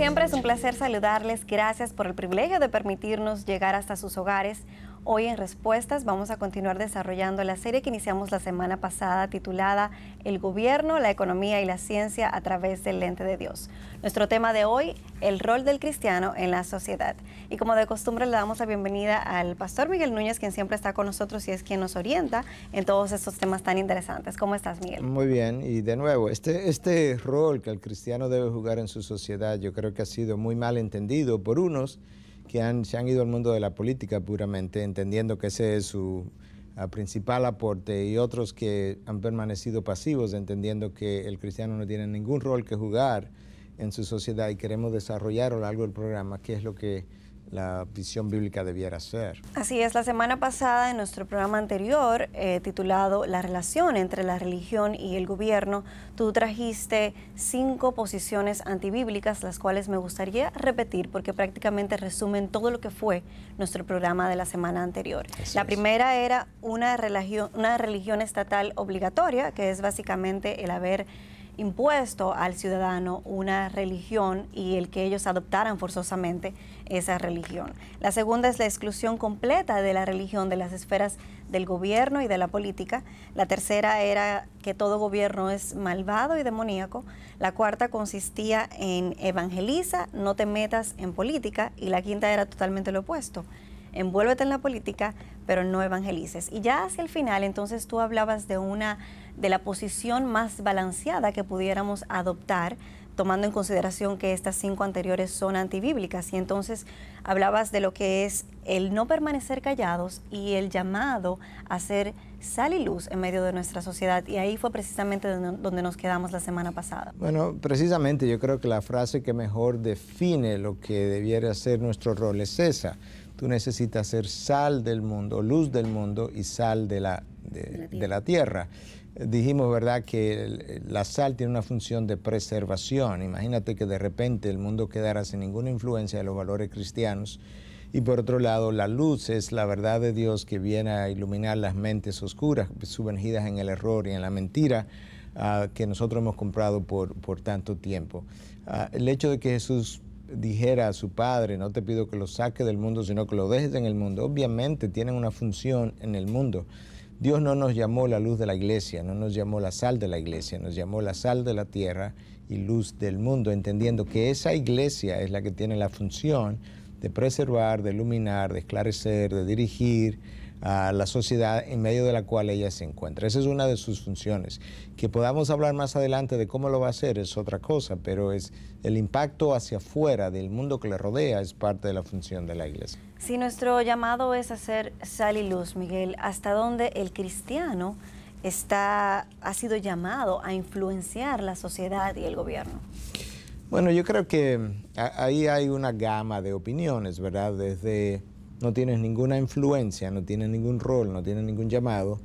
siempre es un placer saludarles. Gracias por el privilegio de permitirnos llegar hasta sus hogares. Hoy en Respuestas vamos a continuar desarrollando la serie que iniciamos la semana pasada titulada El gobierno, la economía y la ciencia a través del lente de Dios. Nuestro tema de hoy, el rol del cristiano en la sociedad. Y como de costumbre le damos la bienvenida al pastor Miguel Núñez, quien siempre está con nosotros y es quien nos orienta en todos estos temas tan interesantes. ¿Cómo estás, Miguel? Muy bien, y de nuevo, este rol que el cristiano debe jugar en su sociedad, yo creo que ha sido muy mal entendido por unos que se han ido al mundo de la política puramente, entendiendo que ese es su principal aporte, y otros que han permanecido pasivos, entendiendo que el cristiano no tiene ningún rol que jugar en su sociedad, y queremos desarrollar a lo largo del programa qué es lo que la visión bíblica debiera ser. Así es, la semana pasada en nuestro programa anterior, titulado La relación entre la religión y el gobierno, tú trajiste 5 posiciones antibíblicas, las cuales me gustaría repetir porque prácticamente resumen todo lo que fue nuestro programa de la semana anterior. La primera era una religión estatal obligatoria, que es básicamente el haber impuesto al ciudadano una religión y el que ellos adoptaran forzosamente esa religión. La segunda es la exclusión completa de la religión de las esferas del gobierno y de la política. La tercera era que todo gobierno es malvado y demoníaco. La cuarta consistía en evangeliza, no te metas en política. Y la quinta era totalmente lo opuesto: envuélvete en la política, pero no evangelices. Y ya hacia el final, entonces tú hablabas de la posición más balanceada que pudiéramos adoptar, tomando en consideración que estas 5 anteriores son antibíblicas. Y entonces hablabas de lo que es el no permanecer callados y el llamado a ser sal y luz en medio de nuestra sociedad. Y ahí fue precisamente donde nos quedamos la semana pasada. Bueno, precisamente yo creo que la frase que mejor define lo que debiera ser nuestro rol es esa. Tú necesitas ser sal del mundo, luz del mundo y sal de la tierra. Dijimos, ¿verdad?, que la sal tiene una función de preservación. Imagínate que de repente el mundo quedara sin ninguna influencia de los valores cristianos. Y por otro lado, la luz es la verdad de Dios que viene a iluminar las mentes oscuras, sumergidas en el error y en la mentira que nosotros hemos comprado por tanto tiempo. El hecho de que Jesús dijera a su Padre, no te pido que lo saque del mundo, sino que lo dejes en el mundo, obviamente tienen una función en el mundo. Dios no nos llamó la luz de la iglesia, no nos llamó la sal de la iglesia, nos llamó la sal de la tierra y luz del mundo, entendiendo que esa iglesia es la que tiene la función de preservar, de iluminar, de esclarecer, de dirigir a la sociedad en medio de la cual ella se encuentra. Esa es una de sus funciones. Que podamos hablar más adelante de cómo lo va a hacer es otra cosa, pero es el impacto hacia afuera del mundo que le rodea es parte de la función de la iglesia. Si nuestro llamado es hacer sal y luz, Miguel, ¿hasta dónde el cristiano ha sido llamado a influenciar la sociedad y el gobierno? Bueno, yo creo que ahí hay una gama de opiniones, ¿verdad? Desde no tienes ninguna influencia, no tienes ningún rol, no tienes ningún llamado,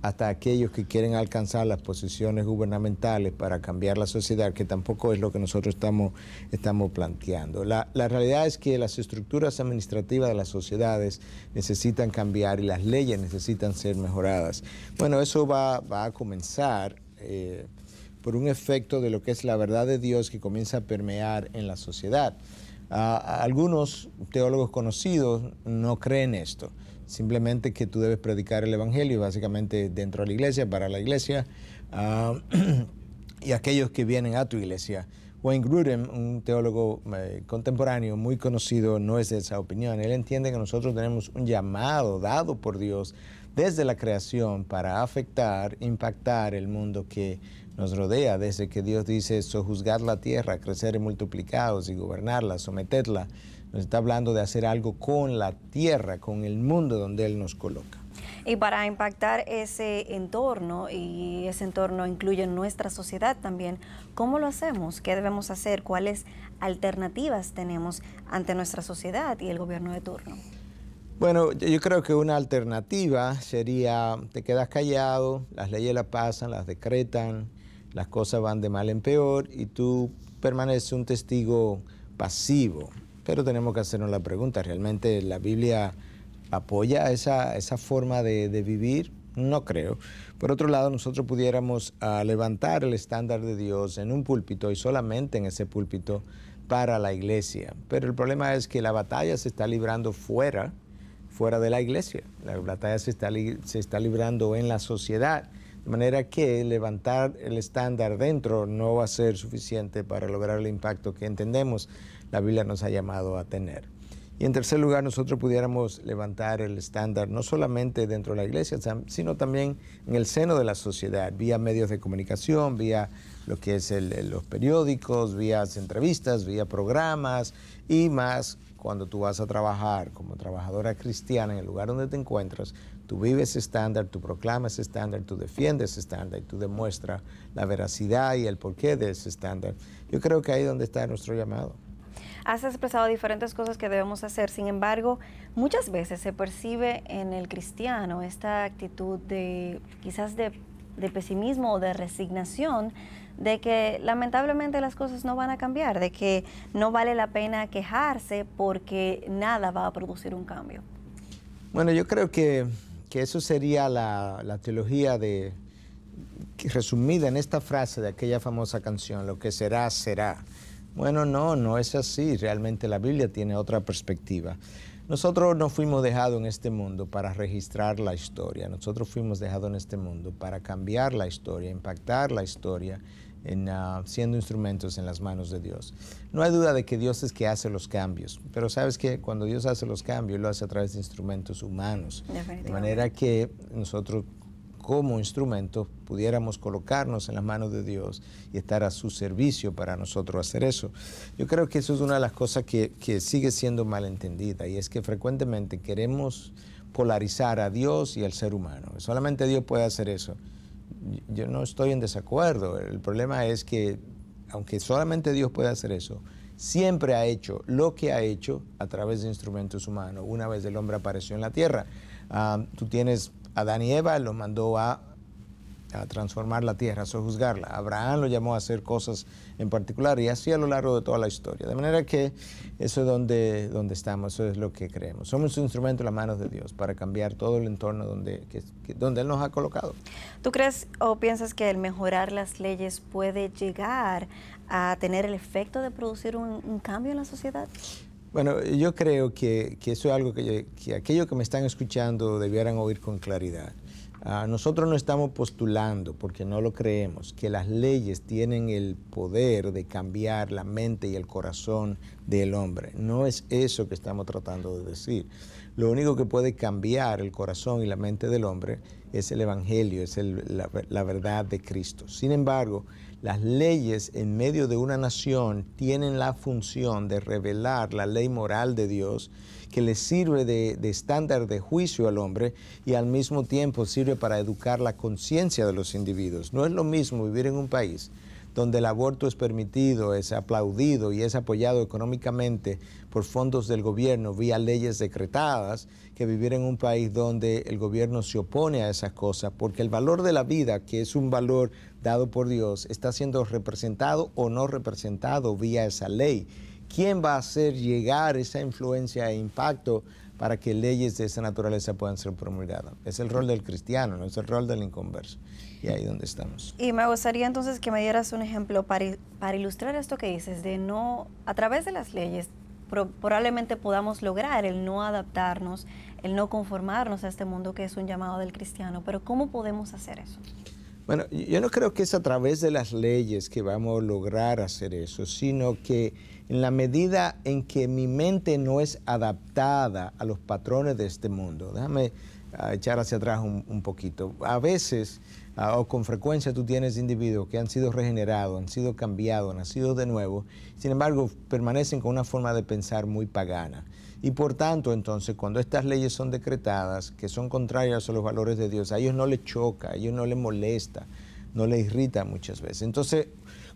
hasta aquellos que quieren alcanzar las posiciones gubernamentales para cambiar la sociedad, que tampoco es lo que nosotros estamos planteando. La realidad es que las estructuras administrativas de las sociedades necesitan cambiar y las leyes necesitan ser mejoradas. Bueno, eso va a comenzar por un efecto de lo que es la verdad de Dios que comienza a permear en la sociedad. Algunos teólogos conocidos no creen esto, simplemente que tú debes predicar el evangelio básicamente dentro de la iglesia, para la iglesia, y aquellos que vienen a tu iglesia. Wayne Grudem, un teólogo contemporáneo muy conocido, no es de esa opinión. Él entiende que nosotros tenemos un llamado dado por Dios desde la creación para afectar, impactar el mundo que nos rodea, desde que Dios dice sojuzgar la tierra, crecer y multiplicados y gobernarla, someterla. Nos está hablando de hacer algo con la tierra, con el mundo donde Él nos coloca. Y para impactar ese entorno, y ese entorno incluye nuestra sociedad también, ¿cómo lo hacemos? ¿Qué debemos hacer? ¿Cuáles alternativas tenemos ante nuestra sociedad y el gobierno de turno? Bueno, yo creo que una alternativa sería, te quedas callado, las leyes las pasan, las decretan, las cosas van de mal en peor y tú permaneces un testigo pasivo. Pero tenemos que hacernos la pregunta, ¿realmente la Biblia apoya esa forma de vivir? No creo. Por otro lado, nosotros pudiéramos levantar el estándar de Dios en un púlpito y solamente en ese púlpito para la iglesia. Pero el problema es que la batalla se está librando fuera de la iglesia. La batalla se está librando en la sociedad. De manera que levantar el estándar dentro no va a ser suficiente para lograr el impacto que entendemos la Biblia nos ha llamado a tener. Y en tercer lugar, nosotros pudiéramos levantar el estándar no solamente dentro de la iglesia, sino también en el seno de la sociedad, vía medios de comunicación, vía lo que es los periódicos, vía entrevistas, vía programas y más cuando tú vas a trabajar como trabajadora cristiana en el lugar donde te encuentras. Tú vives ese estándar, tú proclamas ese estándar, tú defiendes ese estándar y tú demuestras la veracidad y el porqué de ese estándar. Yo creo que ahí es donde está nuestro llamado. Has expresado diferentes cosas que debemos hacer, sin embargo, muchas veces se percibe en el cristiano esta actitud de quizás de pesimismo o de resignación, de que lamentablemente las cosas no van a cambiar, de que no vale la pena quejarse porque nada va a producir un cambio. Bueno, yo creo que eso sería la teología resumida en esta frase de aquella famosa canción, lo que será, será. Bueno, no es así. Realmente la Biblia tiene otra perspectiva. Nosotros no fuimos dejados en este mundo para registrar la historia. Nosotros fuimos dejados en este mundo para cambiar la historia, impactar la historia, siendo instrumentos en las manos de Dios. No hay duda de que Dios es que hace los cambios, pero sabes que cuando Dios hace los cambios, lo hace a través de instrumentos humanos. De manera que nosotros como instrumento pudiéramos colocarnos en las manos de Dios y estar a su servicio para nosotros hacer eso. Yo creo que eso es una de las cosas que sigue siendo malentendida, y es que frecuentemente queremos polarizar a Dios y al ser humano. Solamente Dios puede hacer eso. Yo no estoy en desacuerdo. El problema es que, aunque solamente Dios puede hacer eso, siempre ha hecho lo que ha hecho a través de instrumentos humanos. Una vez el hombre apareció en la tierra, tú tienes Adán y Eva, los mandó a transformar la tierra, a sojuzgarla. Abraham lo llamó a hacer cosas en particular, y así a lo largo de toda la historia. De manera que eso es donde estamos, eso es lo que creemos. Somos un instrumento en las manos de Dios para cambiar todo el entorno donde Él nos ha colocado. ¿Tú crees o piensas que el mejorar las leyes puede llegar a tener el efecto de producir un cambio en la sociedad? Bueno, yo creo que eso es algo que aquellos que me están escuchando debieran oír con claridad. Nosotros no estamos postulando, porque no lo creemos, que las leyes tienen el poder de cambiar la mente y el corazón del hombre. No es eso que estamos tratando de decir. Lo único que puede cambiar el corazón y la mente del hombre es el Evangelio, es la verdad de Cristo. Sin embargo, las leyes en medio de una nación tienen la función de revelar la ley moral de Dios, que le sirve de estándar de juicio al hombre, y al mismo tiempo sirve para educar la conciencia de los individuos. No es lo mismo vivir en un país donde el aborto es permitido, es aplaudido y es apoyado económicamente por fondos del gobierno vía leyes decretadas, que vivir en un país donde el gobierno se opone a esas cosas, porque el valor de la vida, que es un valor dado por Dios, está siendo representado o no representado vía esa ley. ¿Quién va a hacer llegar esa influencia e impacto para que leyes de esa naturaleza puedan ser promulgadas? Es el rol del cristiano, no es el rol del inconverso. Y ahí es donde estamos. Y me gustaría entonces que me dieras un ejemplo para ilustrar esto que dices, de no, a través de las leyes, probablemente podamos lograr el no adaptarnos, el no conformarnos a este mundo que es un llamado del cristiano. Pero ¿cómo podemos hacer eso? Bueno, yo no creo que es a través de las leyes que vamos a lograr hacer eso, sino que en la medida en que mi mente no es adaptada a los patrones de este mundo. Déjame echar hacia atrás un poquito. A veces, o con frecuencia, tú tienes individuos que han sido regenerados, han sido cambiados, nacidos de nuevo, sin embargo, permanecen con una forma de pensar muy pagana. Y por tanto, entonces, cuando estas leyes son decretadas, que son contrarias a los valores de Dios, a ellos no les choca, a ellos no les molesta, no les irrita muchas veces. Entonces,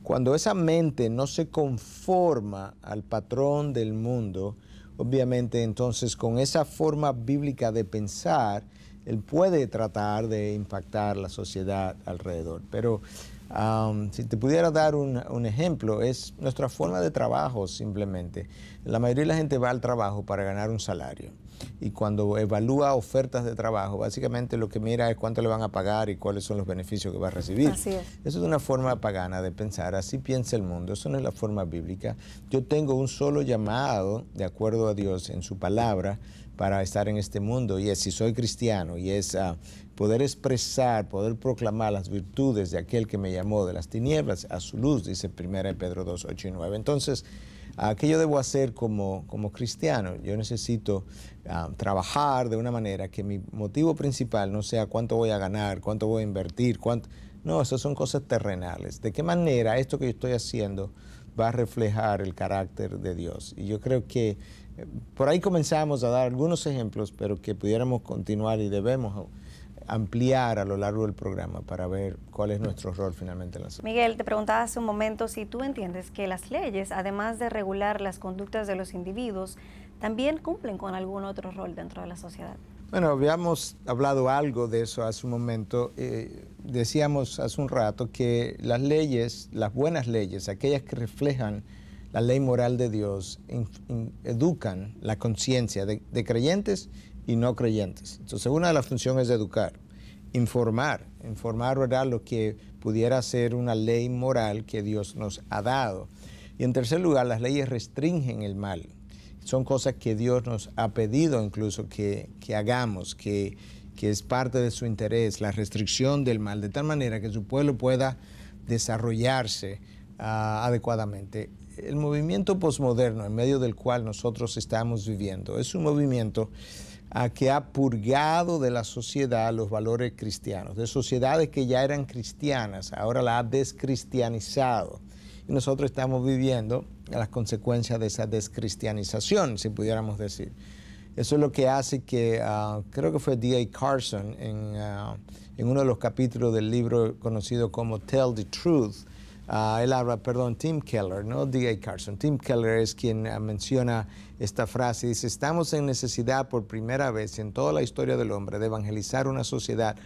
cuando esa mente no se conforma al patrón del mundo, obviamente entonces con esa forma bíblica de pensar, él puede tratar de impactar la sociedad alrededor. Pero si te pudiera dar un ejemplo, es nuestra forma de trabajo simplemente. La mayoría de la gente va al trabajo para ganar un salario. y cuando evalúa ofertas de trabajo, básicamente lo que mira es cuánto le van a pagar y cuáles son los beneficios que va a recibir. Así es. Eso es una forma pagana de pensar, así piensa el mundo, eso no es la forma bíblica. Yo tengo un solo llamado, de acuerdo a Dios, en su palabra, para estar en este mundo, y es, si soy cristiano, y es poder expresar, poder proclamar las virtudes de aquel que me llamó de las tinieblas a su luz, dice 1 Pedro 2, 8 y 9. Entonces, ¿qué yo debo hacer como cristiano? Yo necesito trabajar de una manera que mi motivo principal no sea cuánto voy a ganar, cuánto voy a invertir, cuánto... No, esas son cosas terrenales. ¿De qué manera esto que yo estoy haciendo va a reflejar el carácter de Dios? Y yo creo que por ahí comenzamos a dar algunos ejemplos, pero que pudiéramos continuar y debemos ampliar a lo largo del programa para ver cuál es nuestro rol finalmente en la sociedad. Miguel, te preguntaba hace un momento si tú entiendes que las leyes, además de regular las conductas de los individuos, también cumplen con algún otro rol dentro de la sociedad. Bueno, habíamos hablado algo de eso hace un momento. Decíamos hace un rato que las leyes, las buenas leyes, aquellas que reflejan la ley moral de Dios, educan la conciencia de creyentes y no creyentes. Entonces, una de las funciones es educar, informar, ¿verdad?, lo que pudiera ser una ley moral que Dios nos ha dado. Y en tercer lugar, las leyes restringen el mal. Son cosas que Dios nos ha pedido incluso que hagamos, que es parte de su interés, la restricción del mal, de tal manera que su pueblo pueda desarrollarse adecuadamente. El movimiento posmoderno en medio del cual nosotros estamos viviendo es un movimiento que ha purgado de la sociedad los valores cristianos, de sociedades que ya eran cristianas, ahora la ha descristianizado. Y nosotros estamos viviendo las consecuencias de esa descristianización, si pudiéramos decir. Eso es lo que hace que, creo que fue D.A. Carson, en uno de los capítulos del libro conocido como Tell the Truth, Tim Keller, no D.A. Carson. Tim Keller es quien menciona esta frase, dice: estamos en necesidad por primera vez en toda la historia del hombre de evangelizar una sociedad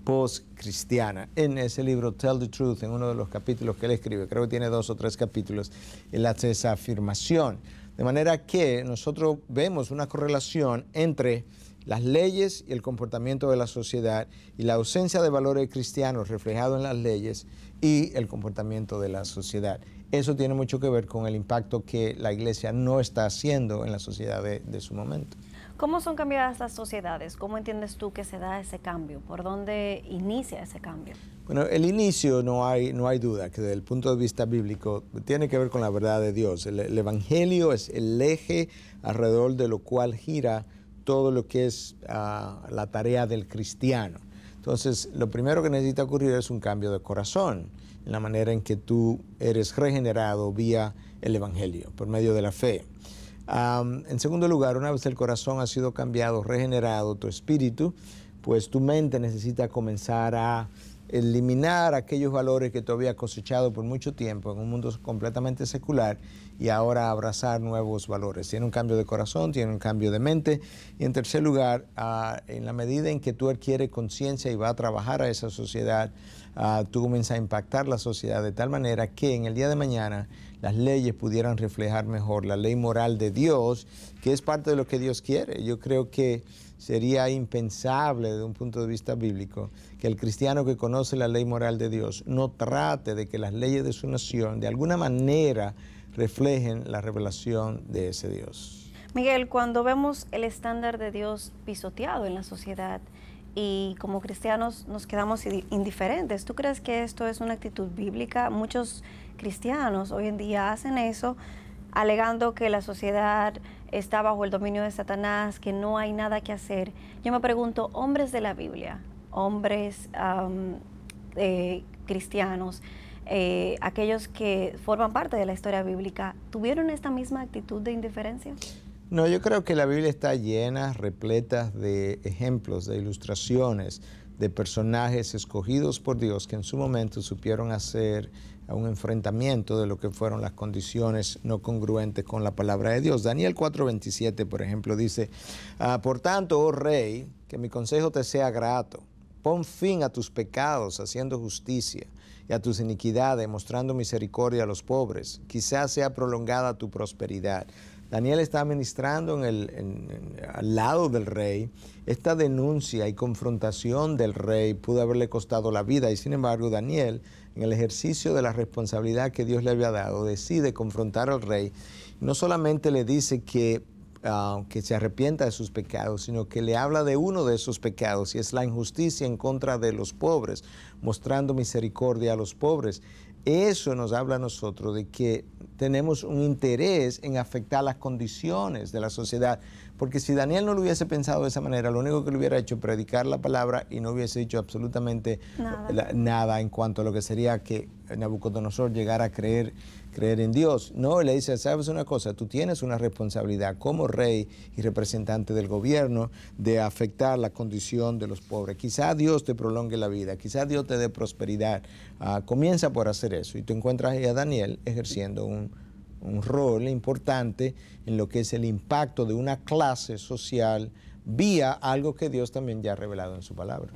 post-cristiana. En ese libro, Tell the Truth, en uno de los capítulos que él escribe, creo que tiene 2 o 3 capítulos, él hace esa afirmación. De manera que nosotros vemos una correlación entre las leyes y el comportamiento de la sociedad y la ausencia de valores cristianos reflejados en las leyes y el comportamiento de la sociedad. Eso tiene mucho que ver con el impacto que la iglesia no está haciendo en la sociedad de su momento. ¿Cómo son cambiadas las sociedades? ¿Cómo entiendes tú que se da ese cambio? ¿Por dónde inicia ese cambio? Bueno, el inicio no hay duda que desde el punto de vista bíblico tiene que ver con la verdad de Dios. El evangelio es el eje alrededor de lo cual gira todo lo que es la tarea del cristiano. Entonces, lo primero que necesita ocurrir es un cambio de corazón, en la manera en que tú eres regenerado vía el evangelio, por medio de la fe. En segundo lugar, una vez el corazón ha sido cambiado, regenerado, tu espíritu, pues tu mente necesita comenzar a eliminar aquellos valores que tú habías cosechado por mucho tiempo en un mundo completamente secular y ahora abrazar nuevos valores. Tiene un cambio de corazón, tiene un cambio de mente. Y en tercer lugar, en la medida en que tú adquieres conciencia y vas a trabajar a esa sociedad, tú comienzas a impactar la sociedad de tal manera que en el día de mañana las leyes pudieran reflejar mejor la ley moral de Dios, que es parte de lo que Dios quiere. Yo creo que sería impensable desde un punto de vista bíblico que el cristiano que conoce la ley moral de Dios no trate de que las leyes de su nación de alguna manera reflejen la revelación de ese Dios. Miguel, cuando vemos el estándar de Dios pisoteado en la sociedad y como cristianos nos quedamos indiferentes, ¿tú crees que esto es una actitud bíblica? Muchos cristianos hoy en día hacen eso, alegando que la sociedad está bajo el dominio de Satanás, que no hay nada que hacer. Yo me pregunto, hombres de la Biblia, hombres cristianos, aquellos que forman parte de la historia bíblica, ¿tuvieron esta misma actitud de indiferencia? No, yo creo que la Biblia está llena, repleta de ejemplos, de ilustraciones, de personajes escogidos por Dios que en su momento supieron hacer un enfrentamiento de lo que fueron las condiciones no congruentes con la palabra de Dios. Daniel 4:27, por ejemplo, dice: por tanto, oh rey, que mi consejo te sea grato. Pon fin a tus pecados haciendo justicia y a tus iniquidades mostrando misericordia a los pobres. Quizás sea prolongada tu prosperidad. Daniel está ministrando al lado del rey. Esta denuncia y confrontación del rey pudo haberle costado la vida y sin embargo Daniel, en el ejercicio de la responsabilidad que Dios le había dado, decide confrontar al rey. No solamente le dice que se arrepienta de sus pecados, sino que le habla de uno de esos pecados y es la injusticia en contra de los pobres, mostrando misericordia a los pobres. Eso nos habla a nosotros de que tenemos un interés en afectar las condiciones de la sociedad, porque si Daniel no lo hubiese pensado de esa manera, lo único que le hubiera hecho es predicar la palabra y no hubiese dicho absolutamente nada en cuanto a lo que sería que Nabucodonosor llegara a creer en Dios. No, le dice, sabes una cosa, tú tienes una responsabilidad como rey y representante del gobierno de afectar la condición de los pobres. Quizá Dios te prolongue la vida, quizá Dios te dé prosperidad. Comienza por hacer eso y tú encuentras ahí a Daniel ejerciendo un rol importante en lo que es el impacto de una clase social vía algo que Dios también ya ha revelado en su palabra.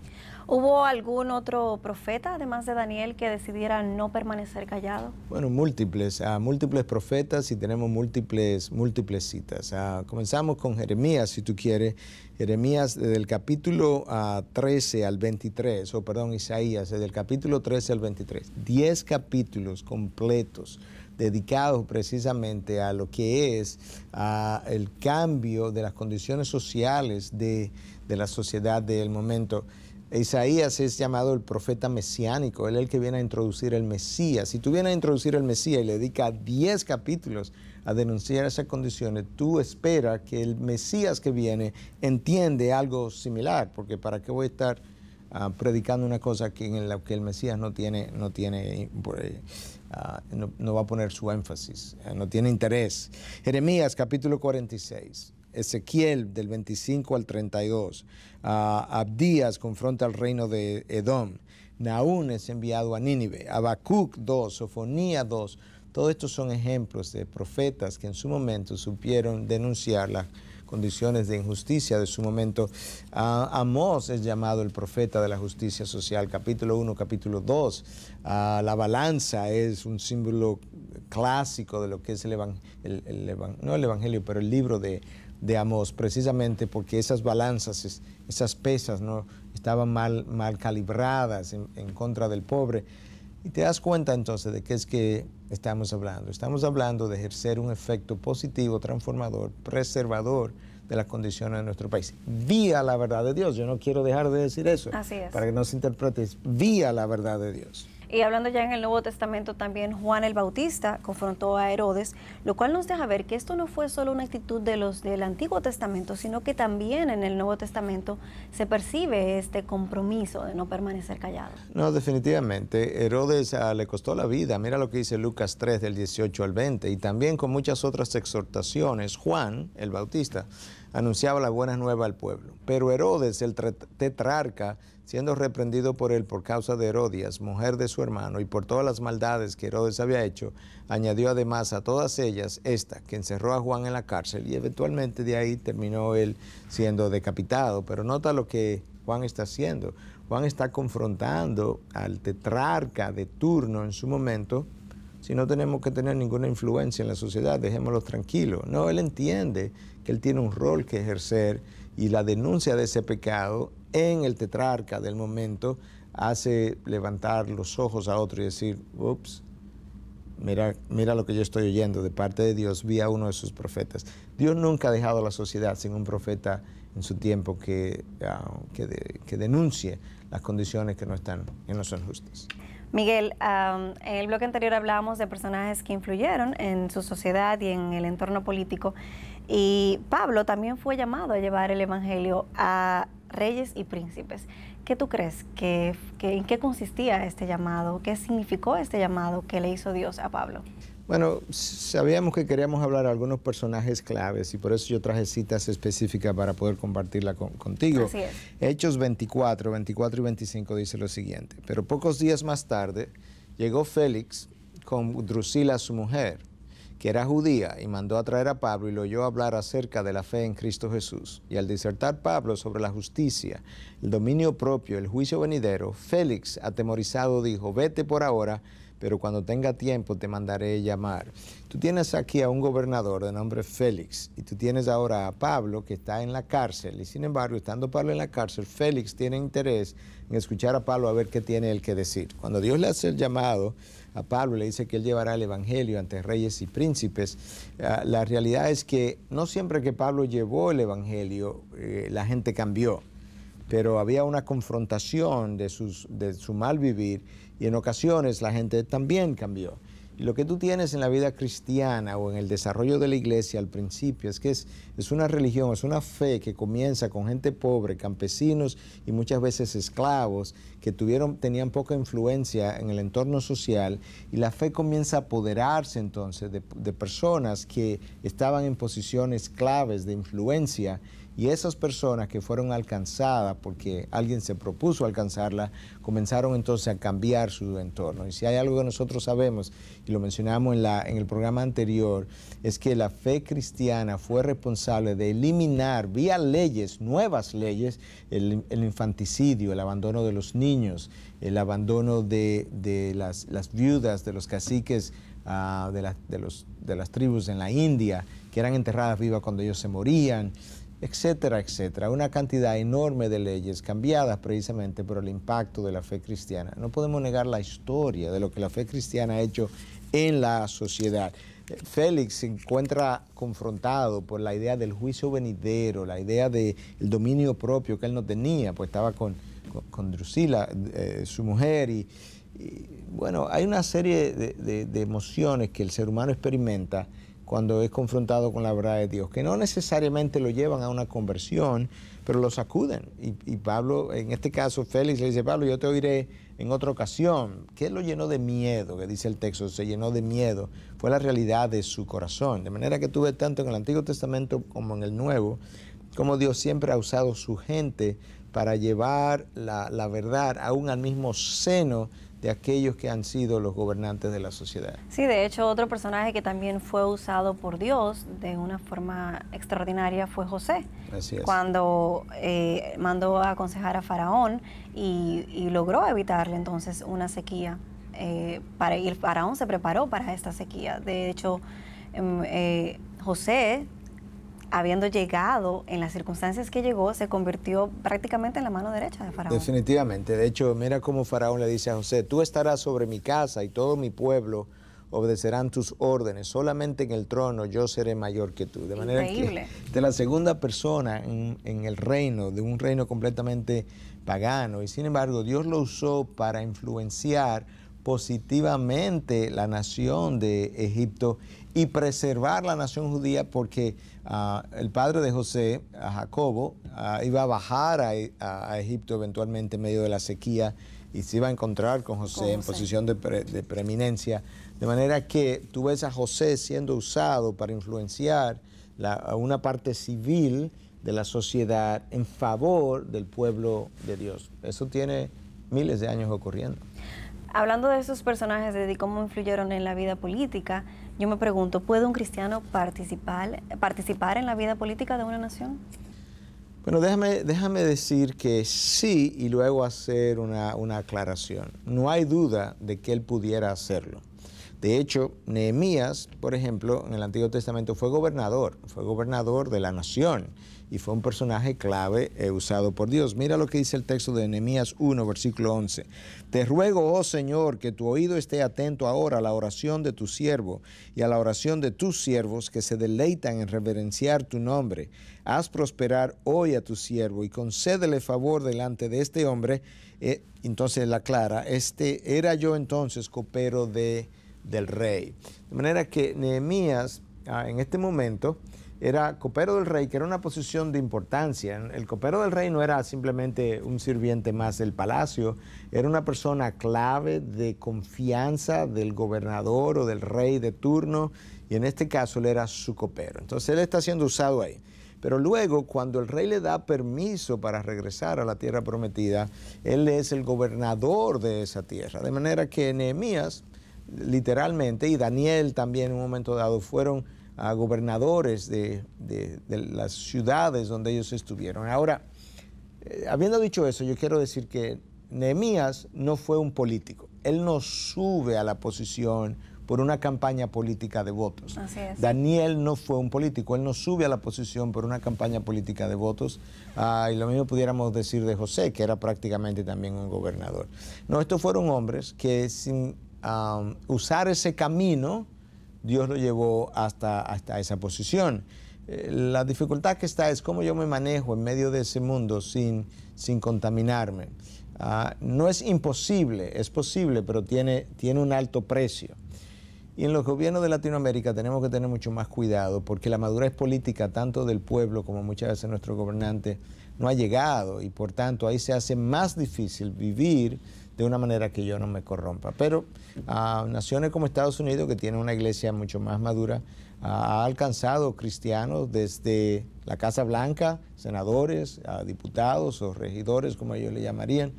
¿Hubo algún otro profeta, además de Daniel, que decidiera no permanecer callado? Bueno, múltiples profetas y tenemos múltiples citas. Comenzamos con Jeremías, si tú quieres. Jeremías desde el capítulo 13 al 23, Isaías, desde el capítulo 13 al 23. 10 capítulos completos dedicados precisamente a lo que es el cambio de las condiciones sociales de la sociedad del momento. Isaías es llamado el profeta mesiánico, él es el que viene a introducir el Mesías. Si tú vienes a introducir el Mesías y le dedicas 10 capítulos a denunciar esas condiciones, tú esperas que el Mesías que viene entiende algo similar, porque ¿para qué voy a estar predicando una cosa en la que el Mesías no va a poner su énfasis, no tiene interés? Jeremías capítulo 46. Ezequiel del 25 al 32, Abdías confronta al reino de Edom, Nahum es enviado a Nínive, Habacuc 2, Sofonía 2, todos estos son ejemplos de profetas que en su momento supieron denunciar las condiciones de injusticia de su momento. Amós es llamado el profeta de la justicia social, capítulo 1, capítulo 2. La balanza es un símbolo clásico de lo que es no el evangelio, pero el libro de Amós, precisamente porque esas balanzas, esas pesas, ¿no?, estaban mal calibradas en contra del pobre. Y te das cuenta entonces de qué es que estamos hablando. Estamos hablando de ejercer un efecto positivo, transformador, preservador de las condiciones de nuestro país, vía la verdad de Dios. Yo no quiero dejar de decir eso. Así es. Para que no se interprete, vía la verdad de Dios. Y hablando ya en el Nuevo Testamento, también Juan el Bautista confrontó a Herodes, lo cual nos deja ver que esto no fue solo una actitud de los del Antiguo Testamento, sino que también en el Nuevo Testamento se percibe este compromiso de no permanecer callado. No, definitivamente. Herodes le costó la vida. Mira lo que dice Lucas 3, del 18 al 20. Y también con muchas otras exhortaciones, Juan el Bautista anunciaba la buena nueva al pueblo. Pero Herodes, el tetrarca, siendo reprendido por él por causa de Herodias, mujer de su hermano, y por todas las maldades que Herodes había hecho, añadió además a todas ellas esta, que encerró a Juan en la cárcel, y eventualmente de ahí terminó él siendo decapitado. Pero nota lo que Juan está haciendo. Juan está confrontando al tetrarca de turno en su momento. Si no tenemos que tener ninguna influencia en la sociedad, dejémoslo tranquilo. No, él entiende que él tiene un rol que ejercer y la denuncia de ese pecado en el tetrarca del momento hace levantar los ojos a otro y decir, ups, mira lo que yo estoy oyendo de parte de Dios vía uno de sus profetas. Dios nunca ha dejado a la sociedad sin un profeta en su tiempo que denuncie las condiciones que no son justas. Miguel, en el bloque anterior hablábamos de personajes que influyeron en su sociedad y en el entorno político, y Pablo también fue llamado a llevar el evangelio a reyes y príncipes. ¿Qué tú crees? ¿En qué consistía este llamado? ¿Qué significó este llamado que le hizo Dios a Pablo? Bueno, sabíamos que queríamos hablar de algunos personajes claves y por eso yo traje citas específicas para poder compartirla contigo. Así es. Hechos 24 y 25 dice lo siguiente: pero pocos días más tarde llegó Félix con Drusila su mujer, que era judía, y mandó a traer a Pablo y lo oyó hablar acerca de la fe en Cristo Jesús. Y al disertar Pablo sobre la justicia, el dominio propio, el juicio venidero, Félix, atemorizado, dijo: vete por ahora, pero cuando tenga tiempo te mandaré llamar. Tú tienes aquí a un gobernador de nombre Félix, y tú tienes ahora a Pablo que está en la cárcel, y sin embargo, estando Pablo en la cárcel, Félix tiene interés en escuchar a Pablo a ver qué tiene él que decir. Cuando Dios le hace el llamado a Pablo, le dice que él llevará el evangelio ante reyes y príncipes, la realidad es que no siempre que Pablo llevó el evangelio, la gente cambió, pero había una confrontación de su mal vivir, y en ocasiones la gente también cambió. Y lo que tú tienes en la vida cristiana o en el desarrollo de la iglesia al principio es que es una religión, es una fe que comienza con gente pobre, campesinos y muchas veces esclavos que tenían poca influencia en el entorno social, y la fe comienza a apoderarse entonces de personas que estaban en posiciones claves de influencia, y esas personas que fueron alcanzadas porque alguien se propuso alcanzarla, comenzaron entonces a cambiar su entorno. Y si hay algo que nosotros sabemos, y lo mencionamos en el programa anterior, es que la fe cristiana fue responsable de eliminar vía leyes, nuevas leyes, el infanticidio, el abandono de los niños, el abandono de las viudas, de los caciques, de las tribus en la India, que eran enterradas vivas cuando ellos se morían, etcétera, etcétera. Una cantidad enorme de leyes cambiadas precisamente por el impacto de la fe cristiana. No podemos negar la historia de lo que la fe cristiana ha hecho en la sociedad. Félix se encuentra confrontado por la idea del juicio venidero, la idea del dominio propio que él no tenía, pues estaba con Drusila, su mujer, y bueno, hay una serie de emociones que el ser humano experimenta cuando es confrontado con la verdad de Dios, que no necesariamente lo llevan a una conversión, pero lo sacuden. Y Pablo, en este caso, Félix le dice: Pablo, yo te oiré en otra ocasión. ¿Qué lo llenó de miedo? Que dice el texto, se llenó de miedo. Fue la realidad de su corazón. De manera que tú ves tanto en el Antiguo Testamento como en el Nuevo, como Dios siempre ha usado su gente para llevar la verdad aún al mismo seno de aquellos que han sido los gobernantes de la sociedad. Sí, de hecho, otro personaje que también fue usado por Dios de una forma extraordinaria fue José. Así es. Cuando mandó a aconsejar a Faraón y logró evitarle entonces una sequía. Y el Faraón se preparó para esta sequía. De hecho, José, habiendo llegado en las circunstancias que llegó, se convirtió prácticamente en la mano derecha de Faraón. Definitivamente. De hecho, mira cómo Faraón le dice a José: tú estarás sobre mi casa y todo mi pueblo obedecerán tus órdenes. Solamente en el trono yo seré mayor que tú. De manera Increíble. que de la segunda persona en el reino, de un reino completamente pagano. Y sin embargo, Dios lo usó para influenciar positivamente la nación de Egipto y preservar la nación judía, porque el padre de José, Jacobo, iba a bajar a Egipto eventualmente en medio de la sequía, y se iba a encontrar con José en posición de preeminencia. De manera que tú ves a José siendo usado para influenciar a una parte civil de la sociedad en favor del pueblo de Dios. Eso tiene miles de años ocurriendo. Hablando de esos personajes y cómo influyeron en la vida política, yo me pregunto, ¿puede un cristiano participar en la vida política de una nación? Bueno, déjame decir que sí, y luego hacer una aclaración. No hay duda de que él pudiera hacerlo. De hecho, Nehemías, por ejemplo, en el Antiguo Testamento fue gobernador de la nación, y fue un personaje clave usado por Dios. Mira lo que dice el texto de Nehemías 1, versículo 11. Te ruego, oh Señor, que tu oído esté atento ahora a la oración de tu siervo y a la oración de tus siervos que se deleitan en reverenciar tu nombre. Haz prosperar hoy a tu siervo y concédele favor delante de este hombre. Entonces la aclara, era yo entonces copero del rey. De manera que Nehemías en este momento era copero del rey, que era una posición de importancia. El copero del rey no era simplemente un sirviente más del palacio, era una persona clave de confianza del gobernador o del rey de turno, y en este caso él era su copero. Entonces él está siendo usado ahí. Pero luego, cuando el rey le da permiso para regresar a la tierra prometida, él es el gobernador de esa tierra. De manera que Nehemías, literalmente, y Daniel también en un momento dado, fueron gobernadores de las ciudades donde ellos estuvieron. Ahora, habiendo dicho eso, yo quiero decir que Nehemías no fue un político. él no sube a la posición por una campaña política de votos. Así es. Daniel no fue un político, él no sube a la posición por una campaña política de votos, y lo mismo pudiéramos decir de José, que era prácticamente también un gobernador. No, estos fueron hombres que sin usar ese camino, Dios lo llevó hasta esa posición. La dificultad que está es cómo yo me manejo en medio de ese mundo sin contaminarme. No es imposible, es posible, pero tiene un alto precio. Y en los gobiernos de Latinoamérica tenemos que tener mucho más cuidado porque la madurez política tanto del pueblo como muchas veces nuestro gobernante no ha llegado y por tanto ahí se hace más difícil vivir de una manera que yo no me corrompa. Pero naciones como Estados Unidos, que tiene una iglesia mucho más madura, ha alcanzado cristianos desde la Casa Blanca, senadores, diputados o regidores, como ellos le llamarían.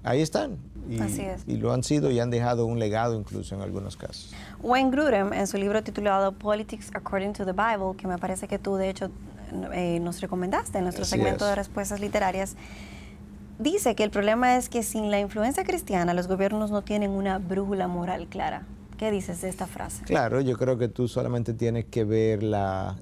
Ahí están. Así es. Y lo han sido y han dejado un legado incluso en algunos casos. Wayne Grudem, en su libro titulado Politics According to the Bible, que me parece que tú de hecho nos recomendaste en nuestro segmento de respuestas literarias, dice que el problema es que sin la influencia cristiana los gobiernos no tienen una brújula moral clara. ¿Qué dices de esta frase? Claro, yo creo que tú solamente tienes que ver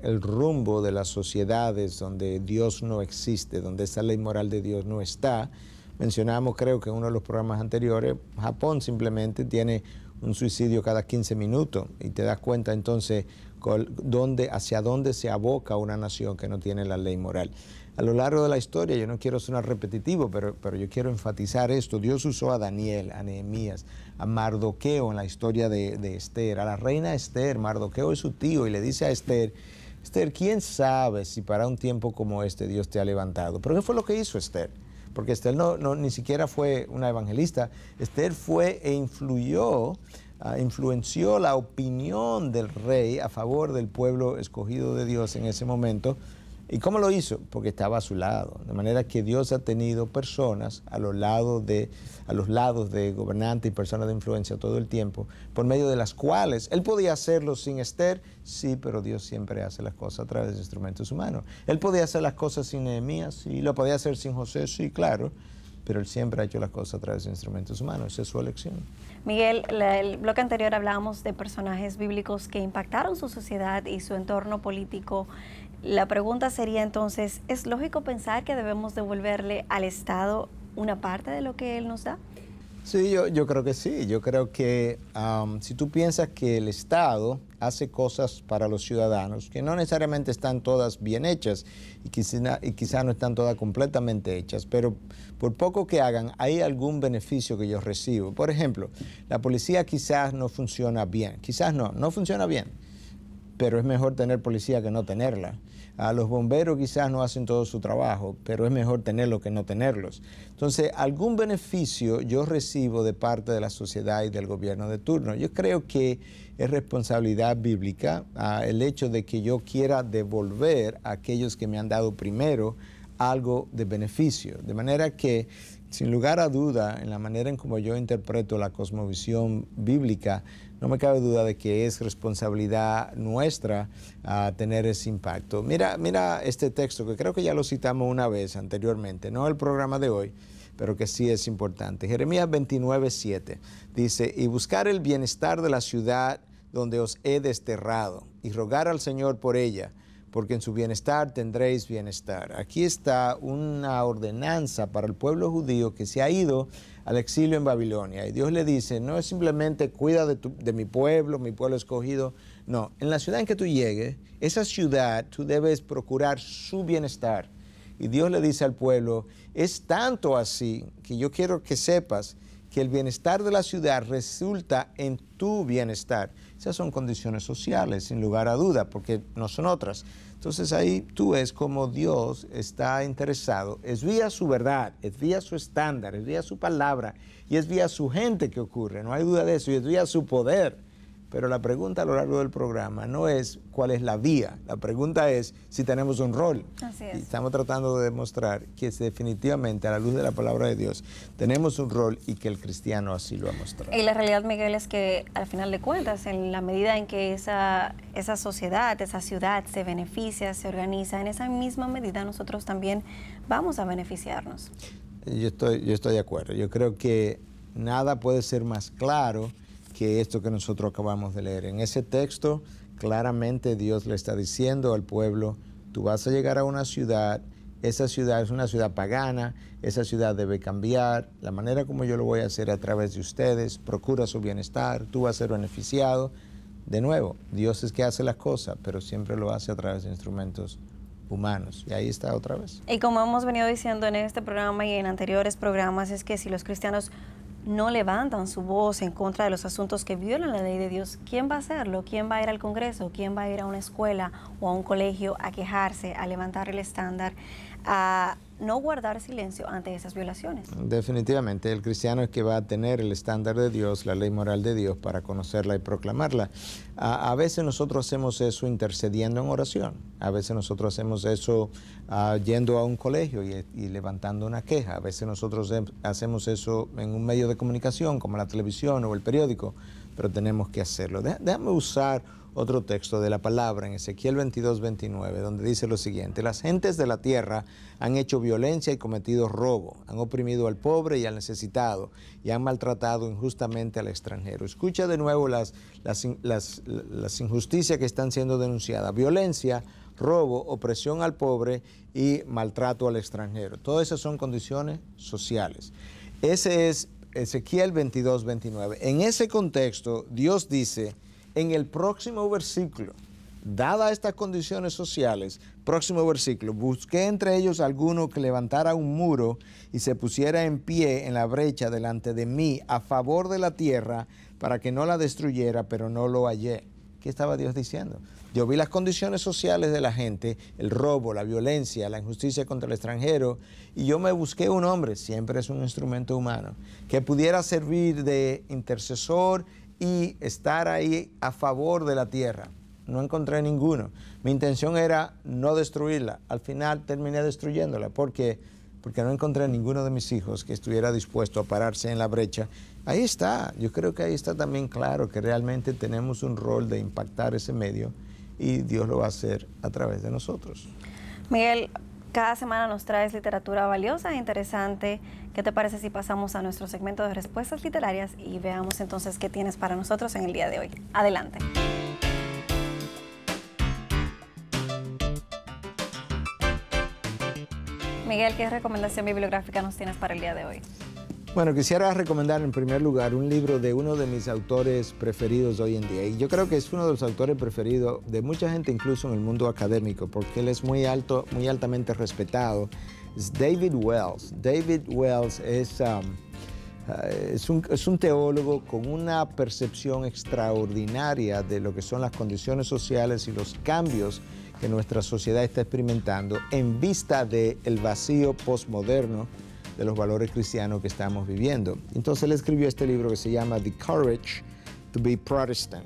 el rumbo de las sociedades donde Dios no existe, donde esa ley moral de Dios no está. Mencionamos, creo que en uno de los programas anteriores, Japón simplemente tiene un suicidio cada 15 minutos y te das cuenta entonces hacia dónde se aboca una nación que no tiene la ley moral. A lo largo de la historia, yo no quiero sonar repetitivo, pero yo quiero enfatizar esto. Dios usó a Daniel, a Nehemías, a Mardoqueo en la historia de Esther, a la reina Esther. Mardoqueo es su tío y le dice a Esther, Esther, ¿quién sabe si para un tiempo como este Dios te ha levantado? ¿Pero qué fue lo que hizo Esther? Porque Esther ni siquiera fue una evangelista. Esther fue e influenció la opinión del rey a favor del pueblo escogido de Dios en ese momento. ¿Y cómo lo hizo? Porque estaba a su lado. De manera que Dios ha tenido personas a los lados de gobernantes y personas de influencia todo el tiempo, por medio de las cuales él podía hacerlo sin Esther, sí, pero Dios siempre hace las cosas a través de instrumentos humanos. Él podía hacer las cosas sin Nehemías, sí, lo podía hacer sin José, sí, claro, pero él siempre ha hecho las cosas a través de instrumentos humanos. Esa es su elección. Miguel, el bloque anterior hablábamos de personajes bíblicos que impactaron su sociedad y su entorno político. La pregunta sería entonces, ¿es lógico pensar que debemos devolverle al Estado una parte de lo que Él nos da? Sí, yo creo que sí. Yo creo que si tú piensas que el Estado hace cosas para los ciudadanos que no necesariamente están todas bien hechas y quizá no están todas completamente hechas, pero por poco que hagan, hay algún beneficio que yo recibo. Por ejemplo, la policía quizás no funciona bien, quizás no funciona bien, pero es mejor tener policía que no tenerla. Los bomberos quizás no hacen todo su trabajo, pero es mejor tenerlos que no tenerlos. Entonces, algún beneficio yo recibo de parte de la sociedad y del gobierno de turno. Yo creo que es responsabilidad bíblica el hecho de que yo quiera devolver a aquellos que me han dado primero algo de beneficio. De manera que, sin lugar a duda, en la manera en como yo interpreto la cosmovisión bíblica, no me cabe duda de que es responsabilidad nuestra tener ese impacto. Mira este texto, que creo que ya lo citamos una vez anteriormente, no el programa de hoy, pero que sí es importante. Jeremías 29:7 dice, y buscar el bienestar de la ciudad donde os he desterrado, y rogar al Señor por ella, porque en su bienestar tendréis bienestar. Aquí está una ordenanza para el pueblo judío que se ha ido al exilio en Babilonia. Y Dios le dice, no es simplemente cuida de mi pueblo escogido. No, en la ciudad en que tú llegues, esa ciudad tú debes procurar su bienestar. Y Dios le dice al pueblo, es tanto así que yo quiero que sepas que el bienestar de la ciudad resulta en tu bienestar. Esas son condiciones sociales, sin lugar a duda, porque no son otras. Entonces ahí tú ves cómo Dios está interesado, es vía su verdad, es vía su estándar, es vía su palabra y es vía su gente que ocurre, no hay duda de eso, y es vía su poder. Pero la pregunta a lo largo del programa no es cuál es la vía, la pregunta es si tenemos un rol. Así es. Y estamos tratando de demostrar que definitivamente a la luz de la palabra de Dios tenemos un rol y que el cristiano así lo ha mostrado. Y la realidad, Miguel, es que al final de cuentas, en la medida en que esa sociedad, esa ciudad se beneficia, se organiza, en esa misma medida nosotros también vamos a beneficiarnos. Yo estoy de acuerdo. Yo creo que nada puede ser más claro que esto que nosotros acabamos de leer. En ese texto, claramente Dios le está diciendo al pueblo, tú vas a llegar a una ciudad, esa ciudad es una ciudad pagana, esa ciudad debe cambiar, la manera como yo lo voy a hacer a través de ustedes, procura su bienestar, tú vas a ser beneficiado. De nuevo, Dios es que hace las cosas, pero siempre lo hace a través de instrumentos humanos. Y ahí está otra vez. Y como hemos venido diciendo en este programa y en anteriores programas, es que si los cristianos no levantan su voz en contra de los asuntos que violan la ley de Dios, ¿quién va a hacerlo? ¿Quién va a ir al Congreso? ¿Quién va a ir a una escuela o a un colegio a quejarse, a levantar el estándar, a no guardar silencio ante esas violaciones? Definitivamente, el cristiano es que va a tener el estándar de Dios, la ley moral de Dios, para conocerla y proclamarla. A veces nosotros hacemos eso intercediendo en oración, a veces nosotros hacemos eso yendo a un colegio y levantando una queja, a veces nosotros hacemos eso en un medio de comunicación como la televisión o el periódico, pero tenemos que hacerlo. Déjame usar otro texto de la palabra en Ezequiel 22, 29, donde dice lo siguiente: las gentes de la tierra han hecho violencia y cometido robo, han oprimido al pobre y al necesitado, y han maltratado injustamente al extranjero. Escucha de nuevo las injusticias que están siendo denunciadas: violencia, robo, opresión al pobre y maltrato al extranjero. Todas esas son condiciones sociales. Ese es Ezequiel 22, 29. En ese contexto, Dios dice, en el próximo versículo, dadas estas condiciones sociales, próximo versículo, busqué entre ellos alguno que levantara un muro y se pusiera en pie en la brecha delante de mí a favor de la tierra para que no la destruyera, pero no lo hallé. ¿Qué estaba Dios diciendo? Yo vi las condiciones sociales de la gente, el robo, la violencia, la injusticia contra el extranjero, y yo me busqué un hombre, siempre es un instrumento humano, que pudiera servir de intercesor y estar ahí a favor de la tierra. No encontré ninguno. Mi intención era no destruirla. Al final terminé destruyéndola. ¿Por qué? Porque no encontré ninguno de mis hijos que estuviera dispuesto a pararse en la brecha. Ahí está. Yo creo que ahí está también claro que realmente tenemos un rol de impactar ese medio y Dios lo va a hacer a través de nosotros. Miguel, cada semana nos traes literatura valiosa e interesante. ¿Qué te parece si pasamos a nuestro segmento de respuestas literarias y veamos entonces qué tienes para nosotros en el día de hoy? Adelante. Miguel, ¿qué recomendación bibliográfica nos tienes para el día de hoy? Bueno, quisiera recomendar en primer lugar un libro de uno de mis autores preferidos hoy en día. Y yo creo que es uno de los autores preferidos de mucha gente, incluso en el mundo académico, porque él es muy altamente respetado. Es David Wells. David Wells es un teólogo con una percepción extraordinaria de lo que son las condiciones sociales y los cambios que nuestra sociedad está experimentando en vista del vacío postmoderno de los valores cristianos que estamos viviendo. Entonces él escribió este libro que se llama The Courage to be Protestant,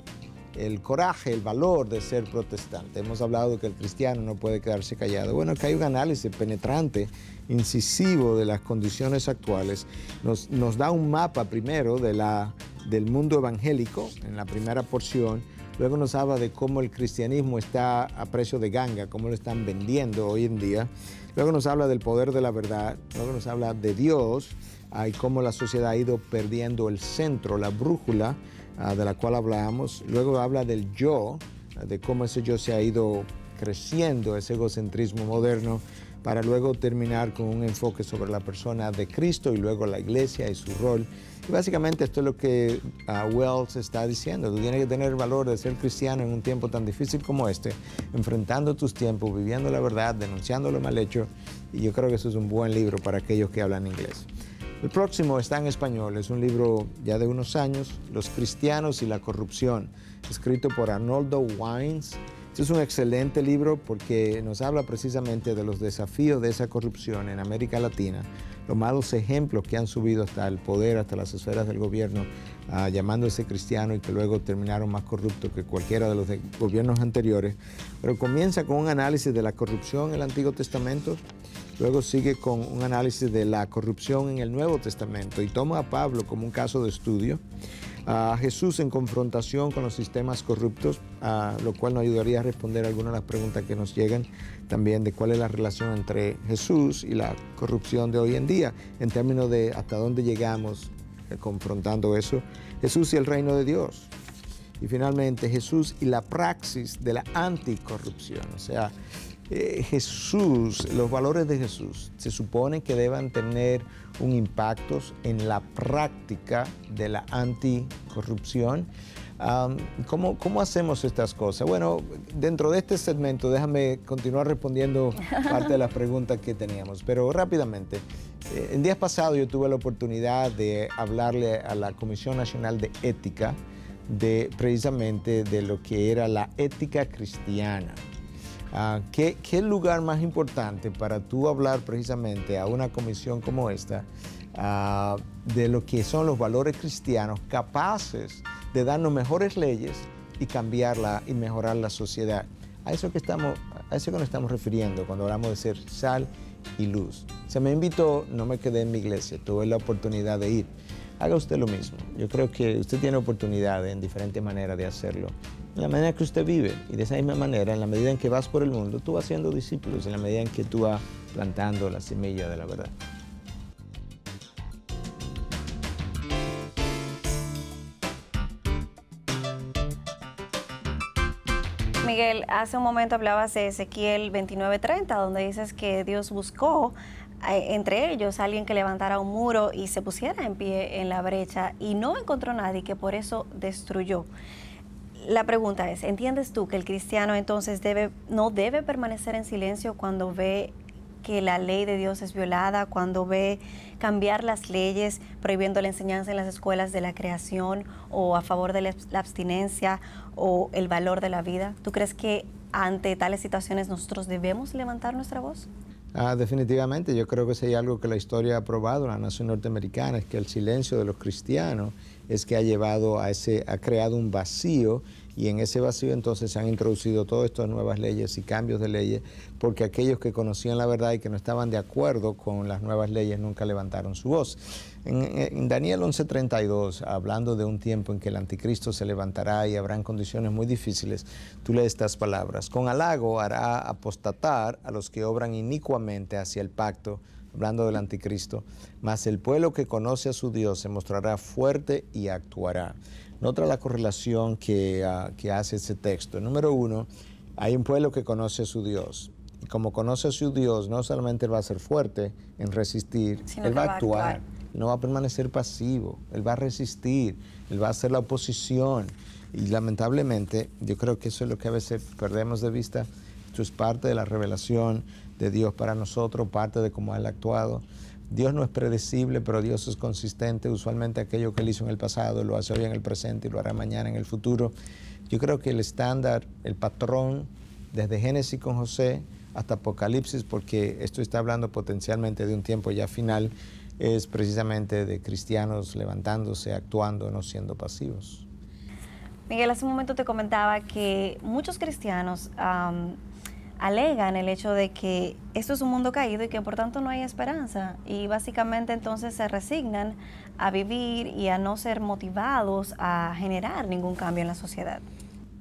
el coraje, el valor de ser protestante. Hemos hablado de que el cristiano no puede quedarse callado. Bueno, que hay un análisis penetrante, incisivo de las condiciones actuales. Nos da un mapa primero del mundo evangélico en la primera porción. Luego nos habla de cómo el cristianismo está a precio de ganga, cómo lo están vendiendo hoy en día. Luego nos habla del poder de la verdad. Luego nos habla de Dios y cómo la sociedad ha ido perdiendo el centro, la brújula de la cual hablábamos. Luego habla del yo, de cómo ese yo se ha ido creciendo, ese egocentrismo moderno, para luego terminar con un enfoque sobre la persona de Cristo y luego la iglesia y su rol. Y básicamente esto es lo que Wells está diciendo. Tú tienes que tener el valor de ser cristiano en un tiempo tan difícil como este, enfrentando tus tiempos, viviendo la verdad, denunciando lo mal hecho. Y yo creo que eso es un buen libro para aquellos que hablan inglés. El próximo está en español, es un libro ya de unos años, Los cristianos y la corrupción, escrito por Arnoldo Wines. Este es un excelente libro porque nos habla precisamente de los desafíos de esa corrupción en América Latina, los malos ejemplos que han subido hasta el poder, hasta las esferas del gobierno, llamándose cristiano y que luego terminaron más corruptos que cualquiera de los gobiernos anteriores. Pero comienza con un análisis de la corrupción en el Antiguo Testamento, luego sigue con un análisis de la corrupción en el Nuevo Testamento y toma a Pablo como un caso de estudio, a Jesús en confrontación con los sistemas corruptos, lo cual nos ayudaría a responder algunas de las preguntas que nos llegan también de cuál es la relación entre Jesús y la corrupción de hoy en día, en términos de hasta dónde llegamos confrontando eso, Jesús y el reino de Dios. Y finalmente Jesús y la praxis de la anticorrupción. O sea, Jesús, los valores de Jesús se supone que deban tener un impacto en la práctica de la anticorrupción. ¿Cómo hacemos estas cosas? Bueno, dentro de este segmento déjame continuar respondiendo parte de las preguntas que teníamos, pero rápidamente. El día pasado yo tuve la oportunidad de hablarle a la Comisión Nacional de Ética precisamente de lo que era la ética cristiana. ¿Qué lugar más importante para tú hablar precisamente a una comisión como esta de lo que son los valores cristianos capaces de darnos mejores leyes y cambiarla y mejorar la sociedad? A eso que nos estamos refiriendo cuando hablamos de ser sal y luz. Se me invitó, no me quedé en mi iglesia, tuve la oportunidad de ir. Haga usted lo mismo. Yo creo que usted tiene oportunidad en diferentes maneras de hacerlo. En la manera que usted vive, y de esa misma manera, en la medida en que vas por el mundo, tú vas siendo discípulos, en la medida en que tú vas plantando la semilla de la verdad. Miguel, hace un momento hablabas de Ezequiel 29:30, donde dices que Dios buscó entre ellos alguien que levantara un muro y se pusiera en pie en la brecha, y no encontró nadie, que por eso destruyó. La pregunta es, ¿entiendes tú que el cristiano entonces no debe permanecer en silencio cuando ve que la ley de Dios es violada, cuando ve cambiar las leyes, prohibiendo la enseñanza en las escuelas de la creación o a favor de la abstinencia o el valor de la vida? ¿Tú crees que ante tales situaciones nosotros debemos levantar nuestra voz? Definitivamente, yo creo que si hay algo que la historia ha probado en la nación norteamericana, es que el silencio de los cristianos es que ha creado un vacío, y en ese vacío entonces se han introducido todas estas nuevas leyes y cambios de leyes, porque aquellos que conocían la verdad y que no estaban de acuerdo con las nuevas leyes nunca levantaron su voz. En Daniel 11:32, hablando de un tiempo en que el anticristo se levantará y habrán condiciones muy difíciles, tú lees estas palabras: con halago hará apostatar a los que obran inicuamente hacia el pacto, hablando del anticristo, mas el pueblo que conoce a su Dios se mostrará fuerte y actuará. Nota la correlación que hace ese texto. Número uno, hay un pueblo que conoce a su Dios. Y como conoce a su Dios, no solamente él va a ser fuerte en resistir, él va a actuar. No va a permanecer pasivo, él va a resistir, él va a hacer la oposición. Y lamentablemente, yo creo que eso es lo que a veces perdemos de vista. Esto es parte de la revelación de Dios para nosotros, parte de cómo él ha actuado. Dios no es predecible, pero Dios es consistente. Usualmente aquello que él hizo en el pasado lo hace hoy en el presente y lo hará mañana en el futuro. Yo creo que el estándar, el patrón, desde Génesis con José hasta Apocalipsis, porque esto está hablando potencialmente de un tiempo ya final, es precisamente de cristianos levantándose, actuando, no siendo pasivos. Miguel, hace un momento te comentaba que muchos cristianos alegan el hecho de que esto es un mundo caído y que por tanto no hay esperanza, y básicamente entonces se resignan a vivir y a no ser motivados a generar ningún cambio en la sociedad.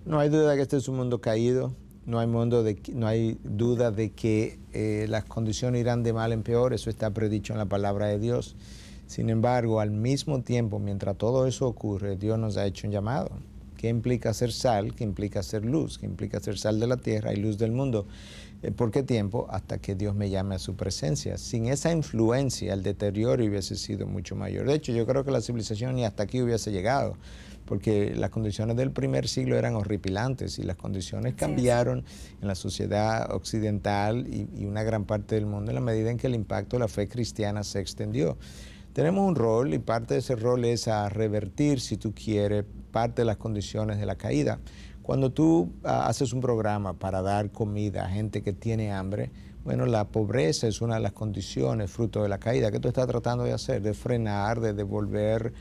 No hay duda de que este es un mundo caído, no hay duda de que las condiciones irán de mal en peor, eso está predicho en la palabra de Dios. Sin embargo, al mismo tiempo, mientras todo eso ocurre, Dios nos ha hecho un llamado. ¿Qué implica ser sal? ¿Qué implica ser luz? ¿Qué implica ser sal de la tierra y luz del mundo? ¿Por qué tiempo? Hasta que Dios me llame a su presencia. Sin esa influencia, el deterioro hubiese sido mucho mayor. De hecho, yo creo que la civilización ni hasta aquí hubiese llegado, porque las condiciones del primer siglo eran horripilantes y las condiciones cambiaron en la sociedad occidental y una gran parte del mundo en la medida en que el impacto de la fe cristiana se extendió. Tenemos un rol, y parte de ese rol es a revertir, si tú quieres, parte de las condiciones de la caída. Cuando tú haces un programa para dar comida a gente que tiene hambre, bueno, la pobreza es una de las condiciones fruto de la caída. ¿Qué tú estás tratando de hacer? De frenar, de devolver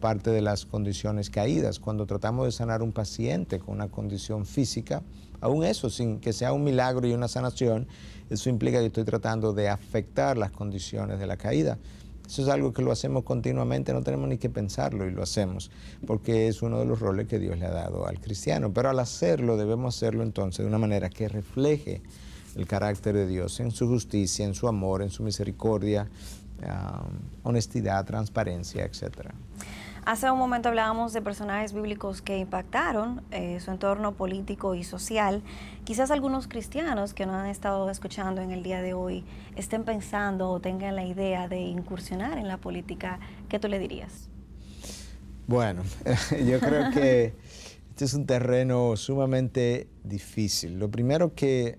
parte de las condiciones caídas. Cuando tratamos de sanar un paciente con una condición física, aún eso, sin que sea un milagro y una sanación, eso implica que estoy tratando de afectar las condiciones de la caída. Eso es algo que lo hacemos continuamente, no tenemos ni que pensarlo y lo hacemos, porque es uno de los roles que Dios le ha dado al cristiano. Pero al hacerlo, debemos hacerlo entonces de una manera que refleje el carácter de Dios en su justicia, en su amor, en su misericordia, honestidad, transparencia, etc. Hace un momento hablábamos de personajes bíblicos que impactaron su entorno político y social. Quizás algunos cristianos que nos han estado escuchando en el día de hoy estén pensando o tengan la idea de incursionar en la política. ¿Qué tú le dirías? Bueno, yo creo que este es un terreno sumamente difícil. Lo primero que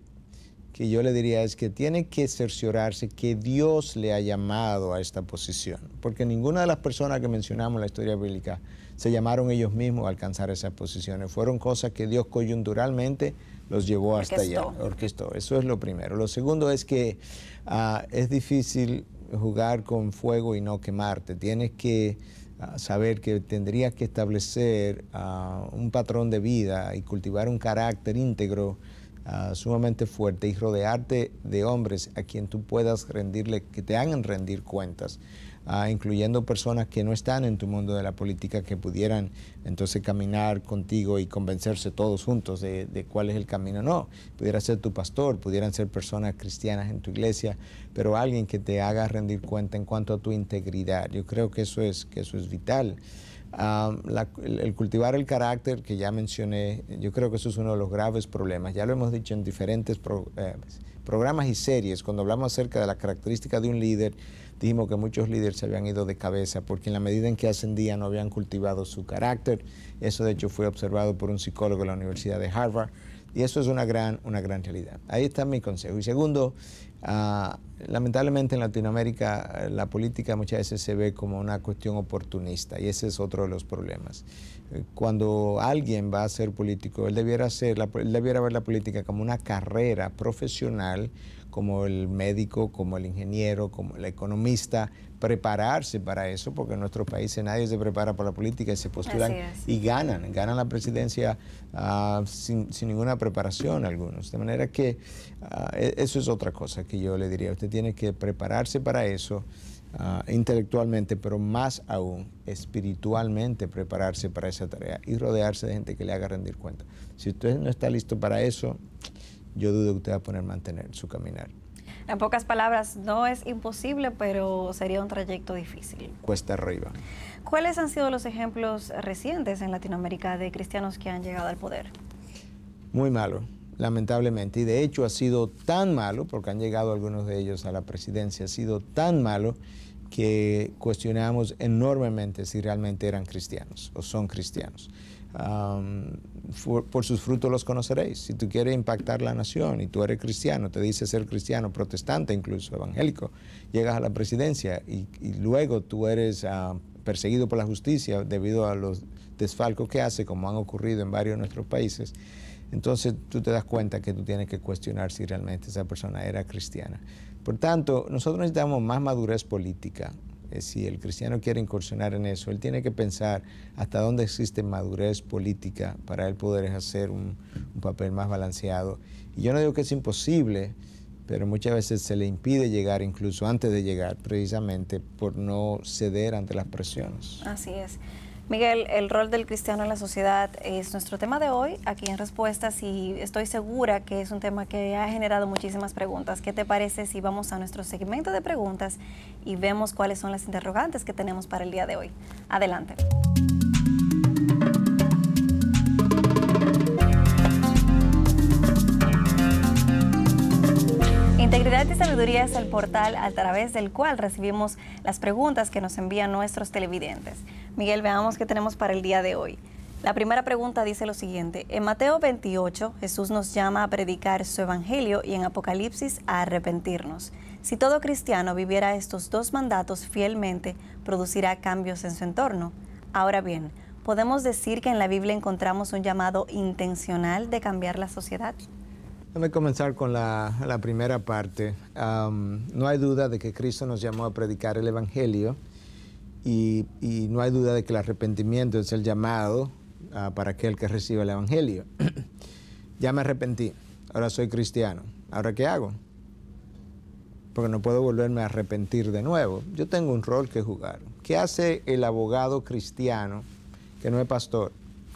yo le diría es que tiene que cerciorarse que Dios le ha llamado a esta posición, porque ninguna de las personas que mencionamos en la historia bíblica se llamaron ellos mismos a alcanzar esas posiciones. Fueron cosas que Dios coyunturalmente los llevó hasta allá, orquestó. Eso es lo primero. Lo segundo es que es difícil jugar con fuego y no quemarte. Tienes que saber que tendrías que establecer un patrón de vida y cultivar un carácter íntegro sumamente fuerte y rodearte de hombres a quien tú puedas rendirle, que te hagan rendir cuentas, incluyendo personas que no están en tu mundo de la política, que pudieran entonces caminar contigo y convencerse todos juntos de cuál es el camino. No, pudiera ser tu pastor, pudieran ser personas cristianas en tu iglesia, pero alguien que te haga rendir cuenta en cuanto a tu integridad. Yo creo que eso es vital. El cultivar el carácter que ya mencioné, yo creo que eso es uno de los graves problemas. Ya lo hemos dicho en diferentes programas y series. Cuando hablamos acerca de las características de un líder, dijimos que muchos líderes se habían ido de cabeza porque en la medida en que ascendían no habían cultivado su carácter. Eso de hecho fue observado por un psicólogo de la Universidad de Harvard. Y eso es una gran realidad. Ahí está mi consejo. Y segundo, lamentablemente en Latinoamérica la política muchas veces se ve como una cuestión oportunista y ese es otro de los problemas. Cuando alguien va a ser político, él debiera ver la política como una carrera profesional, como el médico, como el ingeniero, como el economista, prepararse para eso, porque en nuestros países nadie se prepara para la política y se postulan y ganan la presidencia sin ninguna preparación algunos. De manera que eso es otra cosa que yo le diría. Usted tiene que prepararse para eso intelectualmente, pero más aún espiritualmente prepararse para esa tarea y rodearse de gente que le haga rendir cuenta. Si usted no está listo para eso, yo dudo que usted va a poder mantener su caminar. En pocas palabras, no es imposible, pero sería un trayecto difícil. Cuesta arriba. ¿Cuáles han sido los ejemplos recientes en Latinoamérica de cristianos que han llegado al poder? Muy malo, lamentablemente. Y de hecho ha sido tan malo, porque han llegado algunos de ellos a la presidencia, ha sido tan malo que cuestionamos enormemente si realmente eran cristianos o son cristianos. Por sus frutos los conoceréis. Si tú quieres impactar la nación y tú eres cristiano, te dices ser cristiano, protestante incluso, evangélico, llegas a la presidencia y luego tú eres perseguido por la justicia debido a los desfalcos que hace, como han ocurrido en varios de nuestros países, entonces tú te das cuenta que tú tienes que cuestionar si realmente esa persona era cristiana. Por tanto, nosotros necesitamos más madurez política. Si el cristiano quiere incursionar en eso, él tiene que pensar hasta dónde existe madurez política para él poder hacer un papel más balanceado. Y yo no digo que es imposible, pero muchas veces se le impide llegar incluso antes de llegar, precisamente por no ceder ante las presiones. Así es. Miguel, el rol del cristiano en la sociedad es nuestro tema de hoy, aquí en Respuestas, y estoy segura que es un tema que ha generado muchísimas preguntas. ¿Qué te parece si vamos a nuestro segmento de preguntas y vemos cuáles son las interrogantes que tenemos para el día de hoy? Adelante. Integridad y Sabiduría es el portal a través del cual recibimos las preguntas que nos envían nuestros televidentes. Miguel, veamos qué tenemos para el día de hoy. La primera pregunta dice lo siguiente: en Mateo 28, Jesús nos llama a predicar su evangelio y en Apocalipsis a arrepentirnos. Si todo cristiano viviera estos dos mandatos fielmente, producirá cambios en su entorno. Ahora bien, ¿podemos decir que en la Biblia encontramos un llamado intencional de cambiar la sociedad? Déjame comenzar con la primera parte. No hay duda de que Cristo nos llamó a predicar el evangelio y no hay duda de que el arrepentimiento es el llamado para aquel que recibe el evangelio. Ya me arrepentí, ahora soy cristiano. ¿Ahora qué hago? Porque no puedo volverme a arrepentir de nuevo. Yo tengo un rol que jugar. ¿Qué hace el abogado cristiano que no es pastor,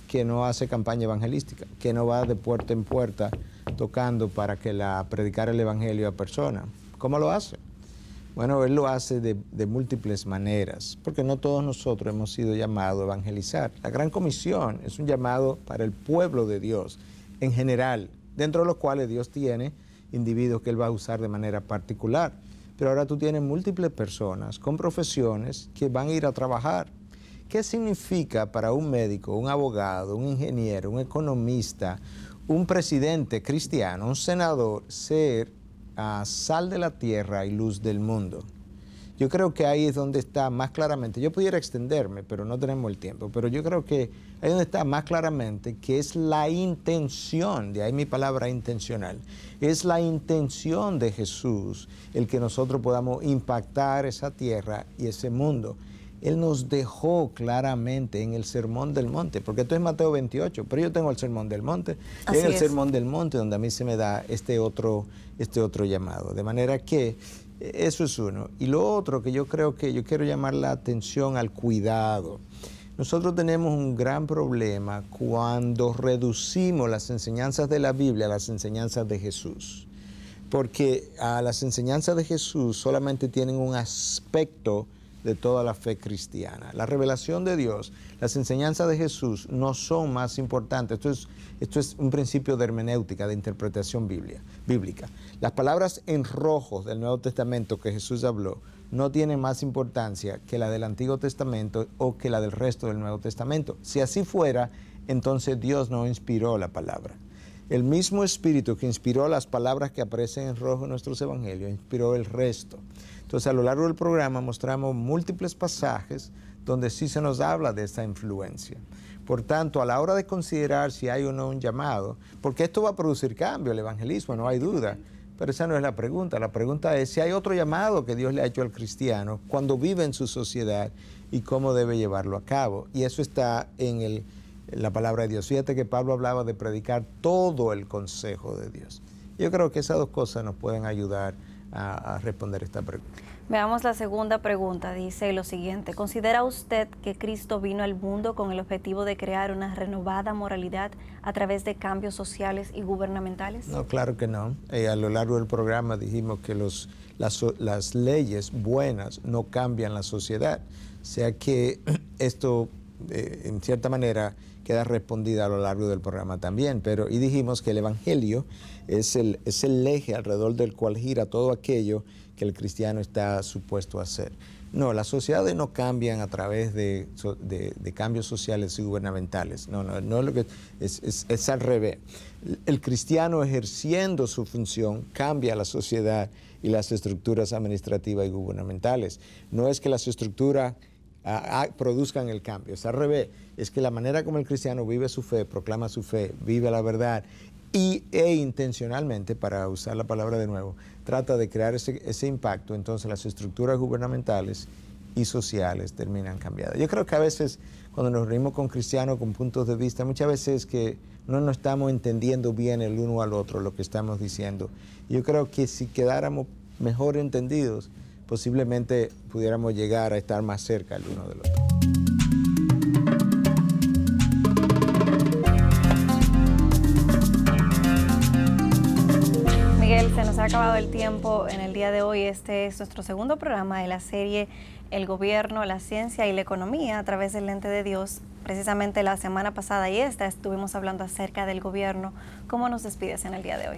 que no hace campaña evangelística, que no va de puerta en puerta tocando para que predicar el evangelio a personas? ¿Cómo lo hace? Bueno, Él lo hace de múltiples maneras, porque no todos nosotros hemos sido llamados a evangelizar. La Gran Comisión es un llamado para el pueblo de Dios en general, dentro de los cuales Dios tiene individuos que Él va a usar de manera particular. Pero ahora tú tienes múltiples personas con profesiones que van a ir a trabajar. ¿Qué significa para un médico, un abogado, un ingeniero, un economista, un presidente cristiano, un senador, ser sal de la tierra y luz del mundo? Yo creo que ahí es donde está más claramente, yo pudiera extenderme, pero no tenemos el tiempo, pero yo creo que ahí es donde está más claramente que es la intención, de ahí mi palabra intencional, es la intención de Jesús el que nosotros podamos impactar esa tierra y ese mundo. Él nos dejó claramente en el Sermón del Monte, porque esto es Mateo 28, pero yo tengo el Sermón del Monte, y en el Sermón del Monte donde a mí se me da este otro llamado, de manera que eso es uno. Y lo otro que yo creo que yo quiero llamar la atención al cuidado. Nosotros tenemos un gran problema cuando reducimos las enseñanzas de la Biblia a las enseñanzas de Jesús, porque las enseñanzas de Jesús solamente tienen un aspecto de toda la fe cristiana. La revelación de Dios, las enseñanzas de Jesús no son más importantes. Esto es un principio de hermenéutica, de interpretación bíblica. Las palabras en rojo del Nuevo Testamento que Jesús habló no tienen más importancia que la del Antiguo Testamento o que la del resto del Nuevo Testamento. Si así fuera, entonces Dios no inspiró la palabra. El mismo Espíritu que inspiró las palabras que aparecen en rojo en nuestros evangelios, inspiró el resto. Entonces, a lo largo del programa mostramos múltiples pasajes donde sí se nos habla de esta influencia. Por tanto, a la hora de considerar si hay o no un llamado, porque esto va a producir cambio, el evangelismo, no hay duda, pero esa no es la pregunta. La pregunta es si hay otro llamado que Dios le ha hecho al cristiano cuando vive en su sociedad y cómo debe llevarlo a cabo. Y eso está en la palabra de Dios. Fíjate que Pablo hablaba de predicar todo el consejo de Dios. Yo creo que esas dos cosas nos pueden ayudar a responder esta pregunta. Veamos la segunda pregunta. Dice lo siguiente: ¿considera usted que Cristo vino al mundo con el objetivo de crear una renovada moralidad a través de cambios sociales y gubernamentales? No, claro que no. A lo largo del programa dijimos que las leyes buenas no cambian la sociedad. O sea que esto, en cierta manera, queda respondida a lo largo del programa también. Y dijimos que el Evangelio es el eje alrededor del cual gira todo aquello que el cristiano está supuesto a hacer. No, las sociedades no cambian a través de cambios sociales y gubernamentales. No es lo que es al revés. El cristiano ejerciendo su función cambia la sociedad y las estructuras administrativas y gubernamentales. No es que las estructuras produzcan el cambio, es al revés. Es que la manera como el cristiano vive su fe, proclama su fe, vive la verdad e intencionalmente, para usar la palabra de nuevo, trata de crear ese impacto, entonces las estructuras gubernamentales y sociales terminan cambiadas. Yo creo que a veces cuando nos reunimos con cristianos con puntos de vista, muchas veces es que no nos estamos entendiendo bien el uno al otro lo que estamos diciendo. Yo creo que si quedáramos mejor entendidos, posiblemente pudiéramos llegar a estar más cerca el uno del otro. Miguel, se nos ha acabado el tiempo en el día de hoy. Este es nuestro segundo programa de la serie El Gobierno, la Ciencia y la Economía a través del lente de Dios. Precisamente la semana pasada y esta estuvimos hablando acerca del gobierno. ¿Cómo nos despides en el día de hoy?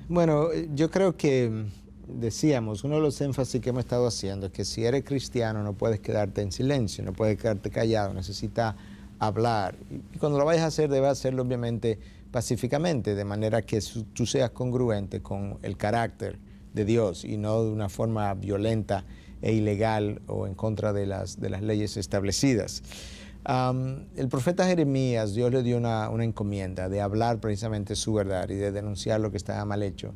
Bueno, yo creo que decíamos, uno de los énfasis que hemos estado haciendo es que si eres cristiano no puedes quedarte en silencio, no puedes quedarte callado, necesitas hablar. Y cuando lo vayas a hacer, debes hacerlo obviamente pacíficamente, de manera que tú seas congruente con el carácter de Dios y no de una forma violenta e ilegal o en contra de las leyes establecidas. El profeta Jeremías, Dios le dio una encomienda de hablar precisamente su verdad y de denunciar lo que estaba mal hecho.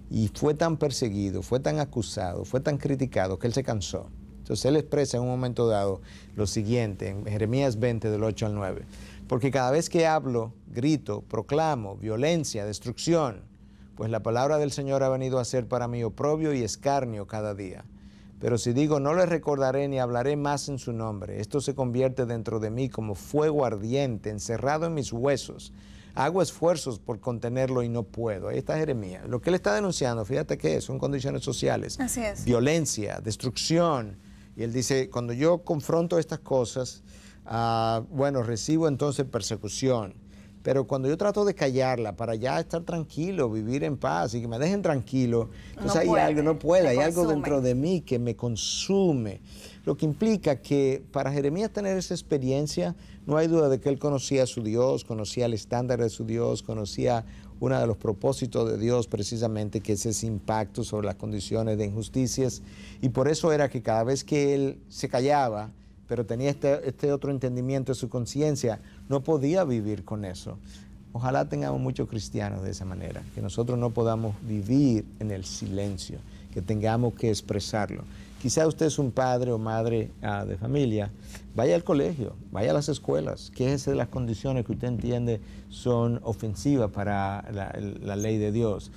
Y fue tan perseguido, fue tan acusado, fue tan criticado que él se cansó. Entonces él expresa en un momento dado lo siguiente, en Jeremías 20, del 8 al 9. Porque cada vez que hablo, grito, proclamo violencia, destrucción, pues la palabra del Señor ha venido a ser para mí oprobio y escarnio cada día. Pero si digo, no le recordaré ni hablaré más en su nombre, esto se convierte dentro de mí como fuego ardiente, encerrado en mis huesos. hago esfuerzos por contenerlo y no puedo. Ahí está Jeremías. Lo que él está denunciando, fíjate que son condiciones sociales, así es, violencia, destrucción. Y él dice, cuando yo confronto estas cosas, bueno, recibo entonces persecución. Pero cuando yo trato de callarla para ya estar tranquilo, vivir en paz y que me dejen tranquilo, entonces hay algo, no puede, hay algo dentro de mí que me consume. Lo que implica que para Jeremías tener esa experiencia, no hay duda de que él conocía a su Dios, conocía el estándar de su Dios, conocía uno de los propósitos de Dios precisamente, que es ese impacto sobre las condiciones de injusticias. Y por eso era que cada vez que él se callaba, pero tenía este otro entendimiento de su conciencia, no podía vivir con eso. Ojalá tengamos muchos cristianos de esa manera, que nosotros no podamos vivir en el silencio, que tengamos que expresarlo. Quizá usted es un padre o madre de familia, vaya al colegio, vaya a las escuelas, quéjese de las condiciones que usted entiende son ofensivas para la ley de Dios.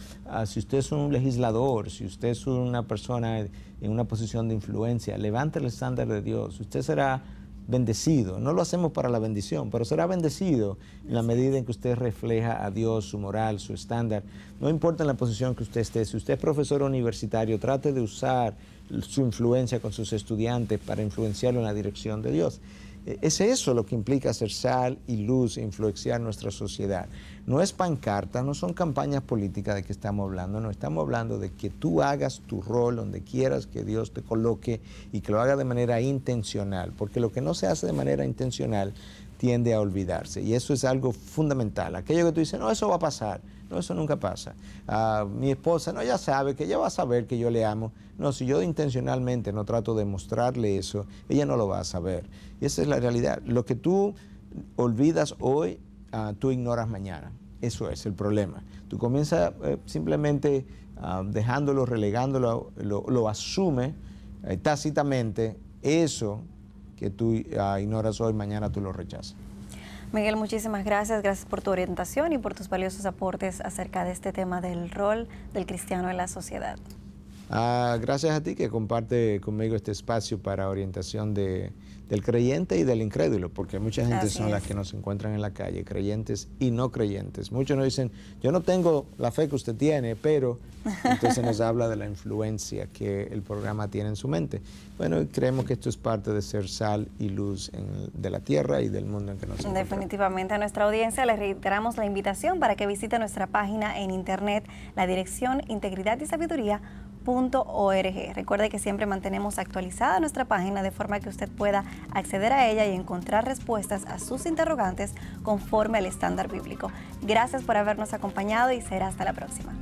Si usted es un legislador, si usted es una persona en una posición de influencia, levante el estándar de Dios, usted será bendecido. No lo hacemos para la bendición, pero será bendecido en la medida en que usted refleja a Dios, su moral, su estándar. No importa en la posición que usted esté, si usted es profesor universitario, trate de usar su influencia con sus estudiantes para influenciarlo en la dirección de Dios. Es eso lo que implica ser sal y luz e influenciar nuestra sociedad. No es pancarta, no son campañas políticas de que estamos hablando, no, estamos hablando de que tú hagas tu rol donde quieras que Dios te coloque y que lo haga de manera intencional, porque lo que no se hace de manera intencional tiende a olvidarse, y eso es algo fundamental. Aquello que tú dices, no, eso va a pasar, no, eso nunca pasa. Mi esposa, no, ella sabe que ella va a saber que yo le amo. No, si yo intencionalmente no trato de mostrarle eso, ella no lo va a saber. Y esa es la realidad. Lo que tú olvidas hoy, tú ignoras mañana. Eso es el problema. Tú comienzas simplemente dejándolo, relegándolo, lo asume tácitamente. Eso que tú ignoras hoy, mañana tú lo rechazas. Miguel, muchísimas gracias. Gracias por tu orientación y por tus valiosos aportes acerca de este tema del rol del cristiano en la sociedad. Gracias a ti que comparte conmigo este espacio para orientación del creyente y del incrédulo, porque mucha gente son las que nos encuentran en la calle, creyentes y no creyentes. Muchos nos dicen, yo no tengo la fe que usted tiene, pero entonces nos habla de la influencia que el programa tiene en su mente. Bueno, creemos que esto es parte de ser sal y luz de la tierra y del mundo en que nos encontramos. Definitivamente a nuestra audiencia les reiteramos la invitación para que visite nuestra página en internet, la dirección integridadysabiduría.org. Recuerde que siempre mantenemos actualizada nuestra página de forma que usted pueda acceder a ella y encontrar respuestas a sus interrogantes conforme al estándar bíblico. Gracias por habernos acompañado y será hasta la próxima.